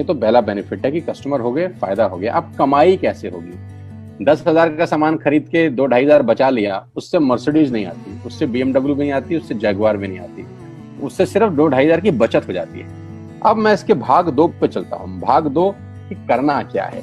ये तो पहला बेनिफिट है कि कस्टमर हो गए, फायदा हो गया। अब कमाई कैसे होगी? 10,000 का सामान खरीद के 2-2,500 बचा लिया, उससे मर्सिडीज नहीं आती, उससे BMW भी नहीं आती, उससे जैगवार भी नहीं आती, उससे सिर्फ 2-2,500 की बचत हो जाती है। अब मैं इसके भाग 2 पे चलता हूँ। भाग 2 कि करना क्या है,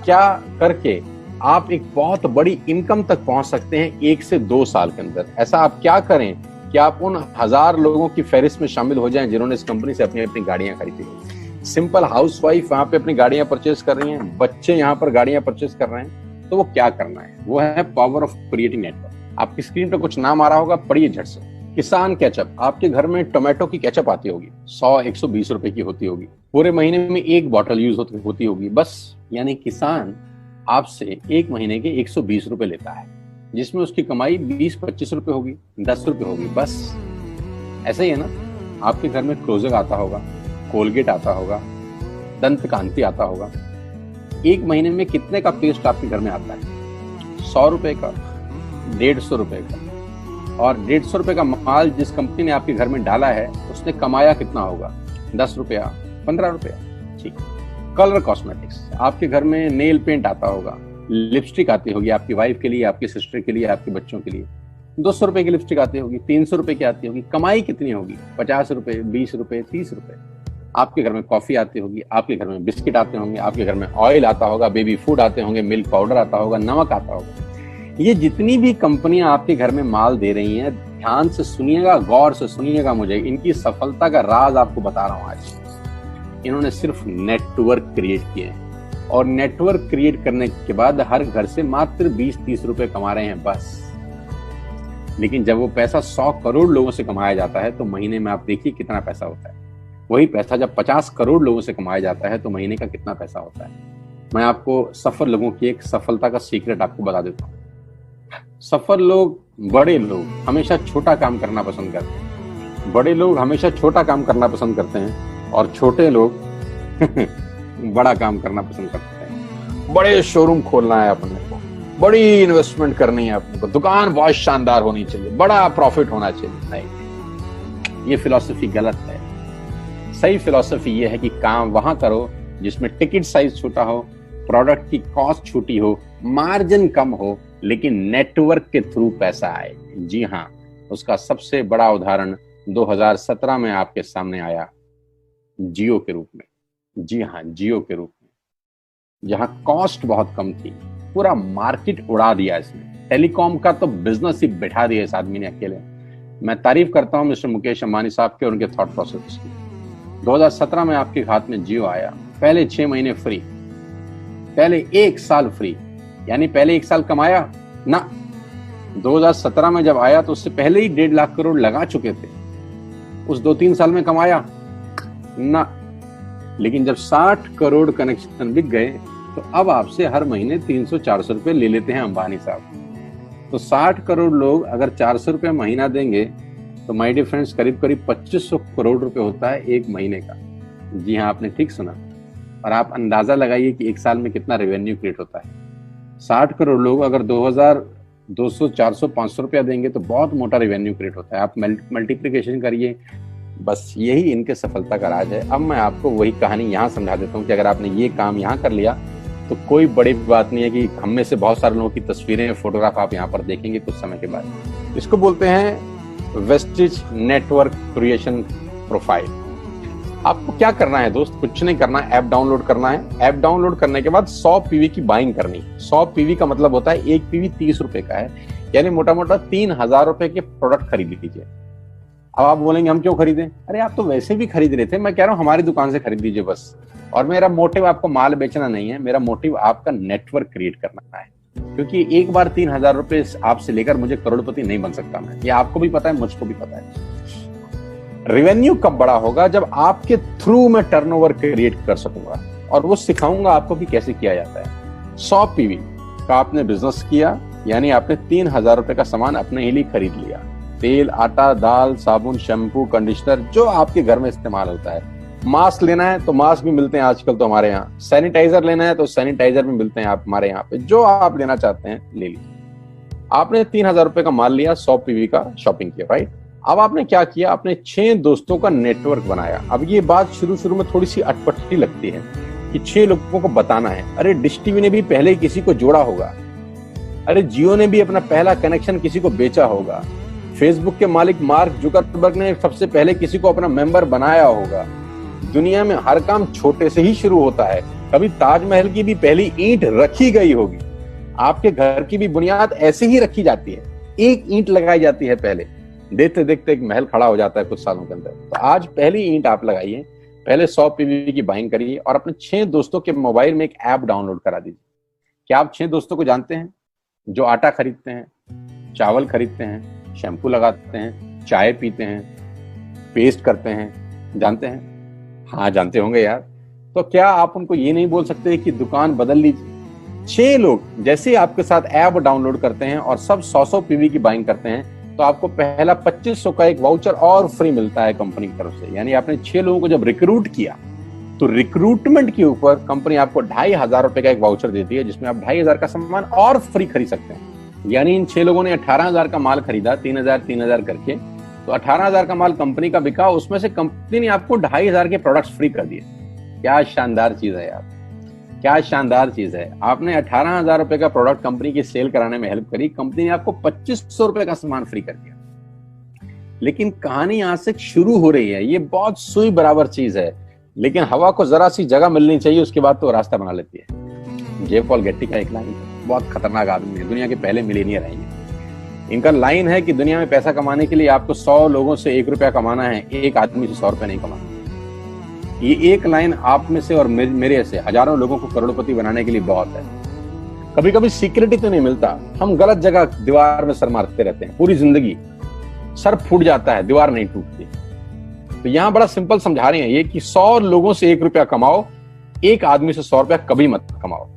क्या करके आप एक बहुत बड़ी इनकम तक पहुंच सकते हैं 1 से 2 साल के अंदर। ऐसा आप क्या करें कि आप उन 1000 लोगों की फहरिस्त में शामिल हो जाएं जिन्होंने इस कंपनी से अपनी अपनी गाड़ियां खरीदी। सिंपल हाउसवाइफ वहां पे अपनी गाड़ियां परचेज कर रही हैं, बच्चे यहाँ पर गाड़ियां परचेज कर रहे हैं। तो वो क्या करना है, वो है पावर ऑफ क्रिएटिंग नेटवर्क। आपकी स्क्रीन पर कुछ नाम आ रहा होगा, पढ़िए झट से। किसान केचप, आपके घर में टोमेटो की केचप आती होगी, 100-120 रुपए की होती होगी, पूरे महीने में 1 बॉटल यूज होती होगी बस। यानी किसान आपसे 1 महीने के 120 रुपए लेता है, जिसमें उसकी कमाई 20-25 रुपए होगी, 10 रुपए होगी बस। ऐसा ही है ना, आपके घर में क्लोजर आता होगा, कोलगेट आता होगा, दंत कांति आता होगा। 1 महीने में कितने का पेस्ट आपके घर में आता है? 100 रुपए का, 150 रुपए का। और 150 रुपए का माल जिस कंपनी ने आपके घर में डाला है, उसने कमाया कितना होगा? 10 रुपया, 15 रुपया। ठीक। कलर कॉस्मेटिक्स, आपके घर में नेल पेंट आता होगा, लिपस्टिक आती होगी आपकी वाइफ के लिए, आपकी सिस्टर के लिए, आपके बच्चों के लिए। 200 रुपए की लिपस्टिक आती होगी, 300 रुपए की आती होगी। कमाई कितनी होगी? 50 रुपए, 20 रुपए, 30 रुपए। आपके घर में कॉफी आती होगी, आपके घर में बिस्किट आते होंगे, आपके घर में ऑयल आता होगा, बेबी फूड आते होंगे, मिल्क पाउडर आता होगा, नमक आता होगा। ये जितनी भी कंपनियां आपके घर में माल दे रही हैं, ध्यान से सुनिएगा, गौर से सुनिएगा मुझे। इनकी सफलता का राज आपको बता रहा हूं आज। इन्होंने सिर्फ नेटवर्क क्रिएट किए हैं, और नेटवर्क क्रिएट करने के बाद हर घर से मात्र 20-30 रुपए कमा रहे हैं बस। लेकिन जब वो पैसा 100 करोड़ लोगों से कमाया जाता है तो महीने में आप देखिए कितना पैसा होता है। वही पैसा जब 50 करोड़ लोगों से कमाया जाता है तो महीने का कितना पैसा होता है। मैं आपको सफल लोगों की एक सफलता का सीक्रेट आपको बता देता हूँ। सफल लोग, बड़े लोग हमेशा छोटा काम करना पसंद करते हैं। बड़े लोग हमेशा छोटा काम करना पसंद करते हैं, और छोटे लोग बड़ा काम करना पसंद करते हैं। बड़े शोरूम खोलना है अपने को, बड़ी इन्वेस्टमेंट करनी है अपने को, दुकान बहुत शानदार होनी चाहिए, बड़ा प्रॉफिट होना चाहिए। नहीं, ये फिलॉसफी गलत है। सही फिलॉसफी ये है कि काम वहां करो जिसमें टिकट साइज छोटा हो, प्रोडक्ट की कॉस्ट छोटी हो, मार्जिन कम हो, लेकिन नेटवर्क के थ्रू पैसा आए। जी हाँ, उसका सबसे बड़ा उदाहरण 2017 में आपके सामने आया, जियो के रूप में। जी हाँ, जियो के रूप में, जहां कॉस्ट बहुत कम थी, पूरा मार्केट उड़ा दिया इसने। टेलीकॉम का तो बिजनेस ही बैठा दिया इस आदमी ने अकेले। मैं तारीफ करता हूं मिस्टर मुकेश अंबानी साहब के और उनके थॉट प्रोसेस की। 2017 में आपके हाथ में जियो आया, पहले 6 महीने फ्री, पहले 1 साल फ्री। यानी पहले 1 साल कमाया ना। 2017 में जब आया तो उससे पहले ही 1.5 लाख करोड़ लगा चुके थे। उस 2-3 साल में कमाया ना। लेकिन जब 60 करोड़ कनेक्शन बिक गए तो अब आपसे हर महीने 300-400 रुपए ले लेते हैं अंबानी साहब। तो 60 करोड़ लोग अगर 400 रुपए महीना देंगे तो माय डियर फ्रेंड्स, करीब करीब 2500 करोड़ रुपए होता है 1 महीने का। जी हाँ, आपने ठीक सुना। और आप अंदाजा लगाइए कि 1 साल में कितना रेवेन्यू क्रिएट होता है। 60 करोड़ लोग अगर 2000, 200, 400, 500 रुपया देंगे तो बहुत मोटा रेवेन्यू क्रिएट होता है। आप मल्टीप्लिकेशन करिए, बस यही इनके सफलता का राज है। अब मैं आपको वही कहानी यहाँ समझा देता हूँ कि अगर आपने ये काम यहाँ कर लिया तो कोई बड़ी बात नहीं है कि हम में से बहुत सारे लोगों की तस्वीरें, फोटोग्राफ आप यहाँ पर देखेंगे कुछ समय के बाद। इसको बोलते हैं वेस्टिज नेटवर्क क्रिएशन प्रोफाइल। आपको क्या करना है दोस्त? कुछ नहीं करना है, ऐप डाउनलोड करना है। ऐप डाउनलोड करने के बाद 100 पीवी की बाइंग करनी है। 100 पीवी का मतलब होता है 1 पीवी 30 रुपए का है, यानी मोटा मोटा 3000 रुपए के प्रोडक्ट खरीद लीजिए। अब आप बोलेंगे हम क्यों खरीदें? अरे आप तो वैसे भी खरीद रहे थे, मैं कह रहा हूँ हमारी दुकान से खरीद लीजिए बस। और मेरा मोटिव आपको माल बेचना नहीं है, मेरा मोटिव आपका नेटवर्क क्रिएट करना है। क्योंकि एक बार 3000 रुपए आपसे लेकर मुझे करोड़पति नहीं बन सकता मैं, ये आपको भी पता है, मुझको भी पता है। रेवेन्यू कब बड़ा होगा? जब आपके थ्रू मैं टर्नओवर क्रिएट कर सकूंगा, और वो सिखाऊंगा आपको कि कैसे किया जाता है। 100 पीवी का आपने बिजनेस किया, यानी आपने 3000 रुपए का सामान अपने ही लिए खरीद लिया। तेल, आटा, दाल, साबुन, शैम्पू, कंडीशनर, जो आपके घर में इस्तेमाल होता है। मास्क लेना है तो मास्क भी मिलते हैं आजकल तो हमारे यहाँ। सैनिटाइजर लेना है तो सैनिटाइजर भी मिलते हैं आप हमारे यहाँ पे। जो आप लेना चाहते हैं ले लीजिए। आपने 3000 रुपए का माल लिया, 100 पीवी का शॉपिंग किया, राइट? अब आपने क्या किया, आपने 6 दोस्तों का नेटवर्क बनाया। अब ये बात शुरू शुरू में थोड़ी सी अटपटी लगती है कि 6 लोगों को बताना है। अरे डिश टीवी ने भी पहले किसी को जोड़ा होगा, अरे जियो ने भी अपना पहला कनेक्शन किसी को बेचा होगा, फेसबुक के मालिक मार्क जुकरबर्ग ने सबसे पहले किसी को अपना मेंबर बनाया होगा। दुनिया में हर काम छोटे से ही शुरू होता है। कभी ताजमहल की भी पहली ईंट रखी गई होगी, आपके घर की भी बुनियाद ऐसे ही रखी जाती है, एक ईंट लगाई जाती है पहले, देखते देखते एक महल खड़ा हो जाता है कुछ सालों के अंदर। तो आज पहली ईंट आप लगाइए, पहले 100 पीवी की बाइंग करिए और अपने 6 दोस्तों के मोबाइल में एक ऐप डाउनलोड करा दीजिए। क्या आप 6 दोस्तों को जानते हैं जो आटा खरीदते हैं, चावल खरीदते हैं, शैम्पू लगाते हैं, चाय पीते हैं, पेस्ट करते हैं? जानते हैं? हाँ जानते होंगे यार। तो क्या आप उनको ये नहीं बोल सकते कि दुकान बदल लीजिए? 6 लोग जैसे आपके साथ ऐप डाउनलोड करते हैं और सब 100 पीवी की बाइंग करते हैं तो आपको पहला 2500 का एक वाउचर और फ्री मिलता है कंपनी की तरफ से। यानी आपने 6 लोगों को जब रिक्रूट किया तो रिक्रूटमेंट के ऊपर कंपनी आपको 2500 रुपए का एक वाउचर देती है जिसमें आप 2500 का सामान और फ्री खरीद सकते हैं। यानी इन 6 लोगों ने 18,000 का माल खरीदा, 3,000 करके, तो 18,000 का माल कंपनी का बिका, उसमें से कंपनी ने आपको 2500 के प्रोडक्ट्स फ्री कर दिए। क्या शानदार चीज है यार, क्या शानदार चीज है। आपने 18,000 रुपए का प्रोडक्ट कंपनी की सेल कराने में हेल्प करी, कंपनी ने आपको 2500 रुपए का सामान फ्री कर दिया। लेकिन कहानी यहां से शुरू हो रही है। ये बहुत सुई बराबर चीज है, लेकिन हवा को जरा सी जगह मिलनी चाहिए, उसके बाद तो रास्ता बना लेती है। जे पॉल गेट्टी का एक लाइन है, बहुत खतरनाक आदमी है, दुनिया के पहले मिलियनियर है। इनका लाइन है कि दुनिया में पैसा कमाने के लिए आपको 100 लोगों से 1 रुपया कमाना है, एक आदमी से 100 रुपया नहीं कमाना। ये एक लाइन आप में से और मेरे से हजारों लोगों को करोड़पति बनाने के लिए बहुत है। कभी कभी सिक्योरिटी तो नहीं मिलता, हम गलत जगह दीवार में सर मारते रहते हैं, पूरी जिंदगी सर फूट जाता है, दीवार नहीं टूटती। तो यहां बड़ा सिंपल समझा रहे हैं ये कि 100 लोगों से 1 रुपया कमाओ, एक आदमी से 100 रुपया कभी मत कमाओ।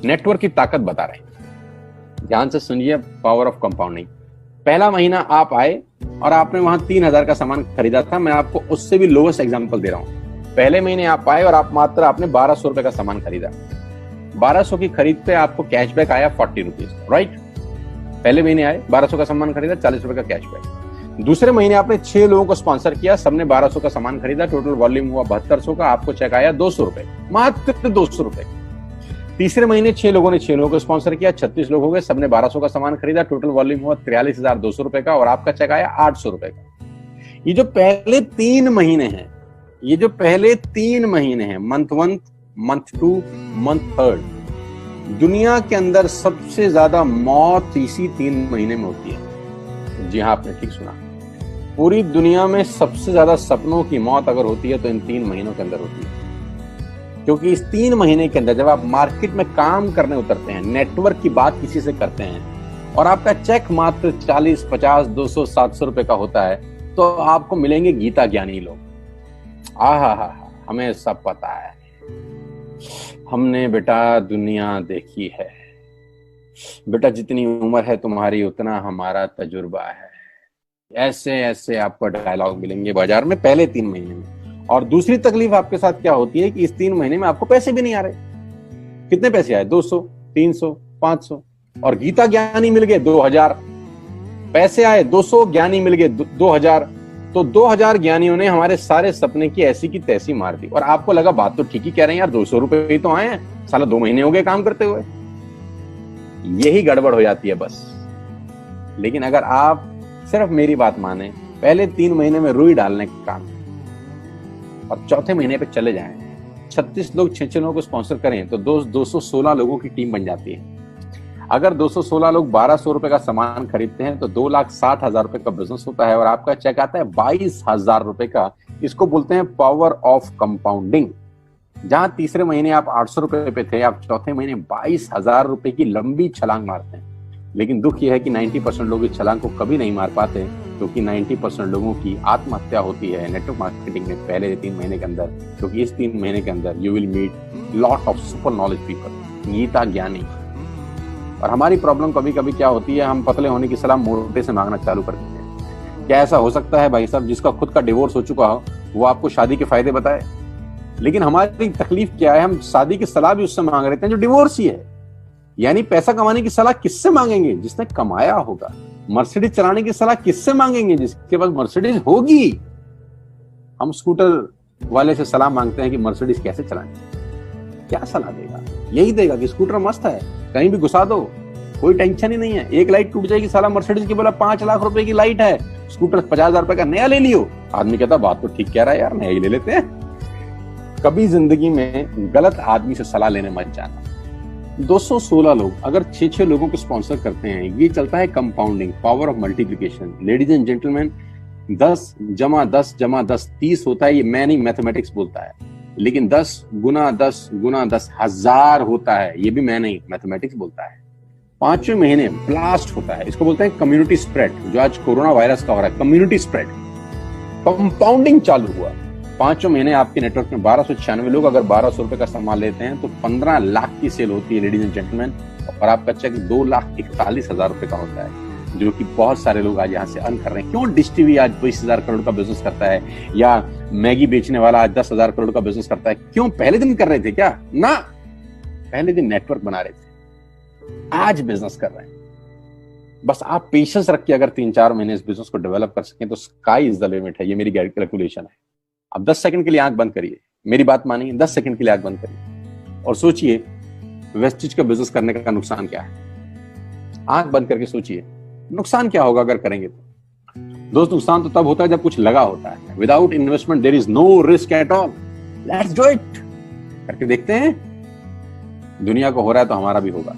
नेटवर्क की ताकत बता रहे हैं, ध्यान से सुनिए, पावर ऑफ कंपाउंडिंग। पहला महीना आप आए और आपने वहां 3,000 का सामान खरीदा था। मैं आपको उससे भी लोवेस्ट एग्जांपल दे रहा हूं। पहले महीने आप आए और आपने 1200 रुपए का सामान खरीदा। 1200 की खरीद पे आपको कैशबैक आया 40 रुपीज, राइट? पहले महीने आए, 1200 का सामान खरीदा, 40 रुपए का कैशबैक। दूसरे महीने आपने 6 लोगों को स्पॉन्सर किया, सबने 1200 का सामान खरीदा, टोटल वॉल्यूम हुआ 7200 का, आपको चेक आया 200 रुपए, मात्र 200 रुपए। तीसरे महीने 6 लोगों ने 6 लोगों को स्पॉन्सर किया, 36 लोग हो गए, सबने 1200 का सामान खरीदा, टोटल वॉल्यूम हुआ 43,200 रुपए का और आपका चेक आया 800 रुपए का। ये जो पहले 3 महीने हैं, ये जो पहले 3 महीने हैं, मंथ 1, मंथ 2, मंथ 3, दुनिया के अंदर सबसे ज्यादा मौत इसी 3 महीने में होती है। जी हाँ, आपने ठीक सुना, पूरी दुनिया में सबसे ज्यादा सपनों की मौत अगर होती है तो इन 3 महीनों के अंदर होती है। क्योंकि इस 3 महीने के अंदर जब आप मार्केट में काम करने उतरते हैं, नेटवर्क की बात किसी से करते हैं और आपका चेक मात्र 40, 50, 200, 700 रुपए का होता है, तो आपको मिलेंगे गीता ज्ञानी लोग। हमें सब पता है, हमने बेटा दुनिया देखी है, बेटा जितनी उम्र है तुम्हारी उतना हमारा तजुर्बा है। ऐसे ऐसे आपको डायलॉग मिलेंगे बाजार में पहले 3 महीने में। और दूसरी तकलीफ आपके साथ क्या होती है कि इस 3 महीने में आपको पैसे भी नहीं आ रहे। कितने पैसे आए? 200, 300, 500, और गीता ज्ञानी मिल गए 2000। पैसे आए 200, ज्ञानी मिल गए 2000। तो 2000 ज्ञानियों ने हमारे सारे सपने की ऐसी की तैसी मार दी। और आपको लगा बात तो ठीक ही कह रहे हैं यार, 200 रुपए ही तो आए हैं, साला 2 महीने हो गए काम करते हुए। यही गड़बड़ हो जाती है बस। लेकिन अगर आप सिर्फ मेरी बात माने, पहले 3 महीने में रुई डालने का काम और चौथे महीने पे चले जाएं, 36 लोग 6 लोगों को स्पॉन्सर करें तो 216 लोगों की टीम बन जाती है। अगर 216 लोग 1200 रुपए का सामान खरीदते हैं तो 2,60,000 रुपए का बिजनेस होता है और आपका चेक आता है 22,000 रुपए का। इसको बोलते हैं पावर ऑफ कंपाउंडिंग। जहां तीसरे महीने आप 800 रुपए पे थे, आप चौथे महीने 22,000 रुपए की लंबी छलांग मारते हैं। लेकिन दुख यह है कि 90% लोग इस छलांग को कभी नहीं मार पाते, क्योंकि 90% लोगों की आत्महत्या होती है नेटवर्क मार्केटिंग में पहले 3 महीने के अंदर। क्योंकि इस 3 महीने के अंदर you will meet lot of super knowledge people, Gita ज्ञानी। और हमारी प्रॉब्लम कभी कभी क्या होती है, हम पतले होने की सलाह मोटे से मांगना चालू कर देते हैं। क्या ऐसा हो सकता है भाई साहब, जिसका खुद का डिवोर्स हो चुका हो वो आपको शादी के फायदे बताए? लेकिन हमारी तकलीफ क्या है, हम शादी की सलाह भी उससे मांग रहे हैं जो डिवोर्स ही है। यानी पैसा कमाने की सलाह किससे मांगेंगे? जिसने कमाया होगा। मर्सिडीज चलाने की सलाह किससे मांगेंगे? जिसके पास मर्सिडीज होगी। हम स्कूटर वाले से सलाह मांगते हैं कि मर्सिडीज कैसे चलानी, क्या सलाह देगा? यही देगा कि स्कूटर मस्त है, कहीं भी घुसा दो, कोई टेंशन ही नहीं है। एक लाइट टूट जाएगी, साला मर्सिडीज की बोला 5 लाख रुपए की लाइट है, स्कूटर 50,000 रुपए का नया ले लियो। आदमी कहता बात तो ठीक कह रहा है यार, नया ही ले लेते हैं। कभी जिंदगी में गलत आदमी से सलाह लेने मत जाना। 216 लोग अगर 6-6 लोगों को स्पॉन्सर करते हैं, ये चलता है compounding, power of multiplication. Ladies and gentleman, 10 + 10 = 10 30 होता है। ये मैं नहीं, मैथमेटिक्स बोलता है। लेकिन 10 × 10 × 10 1000 होता है। ये भी मैं नहीं, मैथमेटिक्स बोलता है। 5वें महीने ब्लास्ट होता है, इसको बोलते हैं कम्युनिटी स्प्रेड। जो आज कोरोना वायरस का हो रहा है, कम्युनिटी स्प्रेड, कंपाउंडिंग चालू हुआ। 5वें महीने आपके नेटवर्क में 1296 लोग अगर 1200 रुपए का सामान लेते हैं तो 15 लाख की सेल होती है लेडीज एंड जेंटलमैन। और आपका चेक 2,41,000 रुपए का होता है, जो कि बहुत सारे लोग आज यहाँ से अर्न कर रहे हैं। क्यों डिश टीवी आज 20,000 करोड़ का बिजनेस करता है, या मैगी बेचने वाला आज 10,000 करोड़ का बिजनेस करता है? क्यों? पहले दिन कर रहे थे क्या? ना, पहले दिन नेटवर्क बना रहे थे, आज बिजनेस कर रहे हैं। बस आप पेशेंस रख के अगर 3-4 महीने इस बिजनेस को डेवलप कर सकें तो स्काई इज द लिमिट है। ये मेरी कैलकुलेशन है। अब 10 सेकंड के लिए आंख बंद करिए, मेरी बात मानिए, 10 सेकंड के लिए आंख बंद करिए और सोचिए वेस्टिज का बिजनेस करने का नुकसान क्या है। आंख बंद करके सोचिए नुकसान क्या होगा अगर करेंगे तो। दोस्त, नुकसान तो तब होता है जब कुछ लगा होता है। Without investment there is no risk at all. Let's do it. करके देखते हैं, दुनिया को हो रहा है तो हमारा भी होगा।